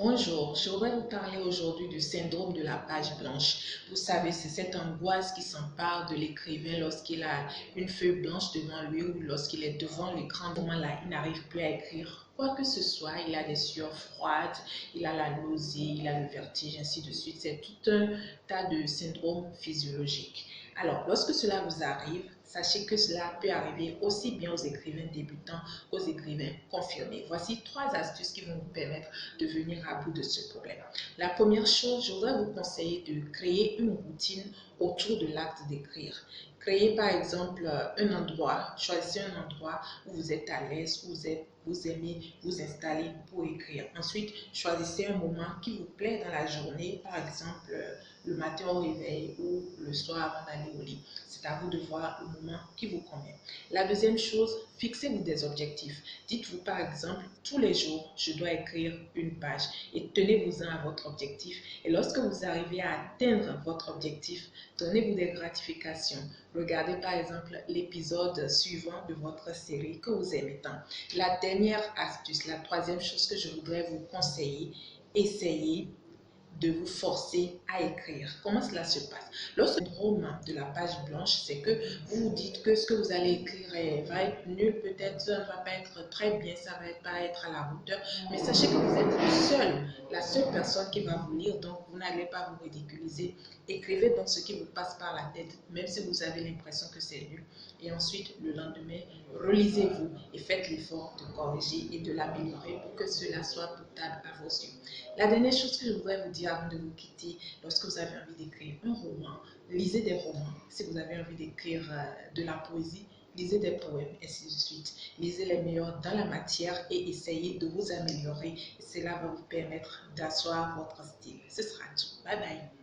Bonjour, je voudrais vous parler aujourd'hui du syndrome de la page blanche. Vous savez, c'est cette angoisse qui s'empare de l'écrivain lorsqu'il a une feuille blanche devant lui ou lorsqu'il est devant l'écran. Là, il n'arrive plus à écrire quoi que ce soit. Il a des sueurs froides, il a la nausée, il a le vertige, ainsi de suite. C'est tout un tas de syndromes physiologiques. Alors, lorsque cela vous arrive, sachez que cela peut arriver aussi bien aux écrivains débutants qu'aux écrivains confirmés. Voici 3 astuces qui vont vous permettre de venir à bout de ce problème. La première chose, je voudrais vous conseiller de créer une routine autour de l'acte d'écrire. Créez par exemple un endroit, choisissez un endroit où vous êtes à l'aise, où vous aimez vous installer pour écrire. Ensuite, choisissez un moment qui vous plaît dans la journée, par exemple le matin au réveil ou le soir avant d'aller au lit. C'est à vous de voir le moment qui vous convient. La deuxième chose, fixez-vous des objectifs. Dites-vous par exemple, tous les jours, je dois écrire une page et tenez-vous-en à votre objectif. Et lorsque vous arrivez à atteindre votre objectif, donnez-vous des gratifications. Regardez par exemple l'épisode suivant de votre série que vous aimez tant. La dernière astuce, la troisième chose que je voudrais vous conseiller, essayez de vous forcer à écrire. Comment cela se passe? Lorsque le syndrome de la page blanche, c'est que vous vous dites que ce que vous allez écrire va être nul, peut-être ça ne va pas être très bien, ça ne va pas être à la hauteur, mais sachez que vous êtes seul, la seule personne qui va vous lire, donc vous n'allez pas vous ridiculiser. Écrivez donc ce qui vous passe par la tête, même si vous avez l'impression que c'est nul. Et ensuite, le lendemain, relisez-vous et faites l'effort de corriger et de l'améliorer pour que cela soit potable à vos yeux. La dernière chose que je voudrais vous dire avant de vous quitter, lorsque vous avez envie d'écrire un roman, lisez des romans. Si vous avez envie d'écrire de la poésie, lisez des poèmes, ainsi de suite. Lisez les meilleurs dans la matière et essayez de vous améliorer. Et cela va vous permettre d'asseoir votre style. Ce sera tout. Bye bye.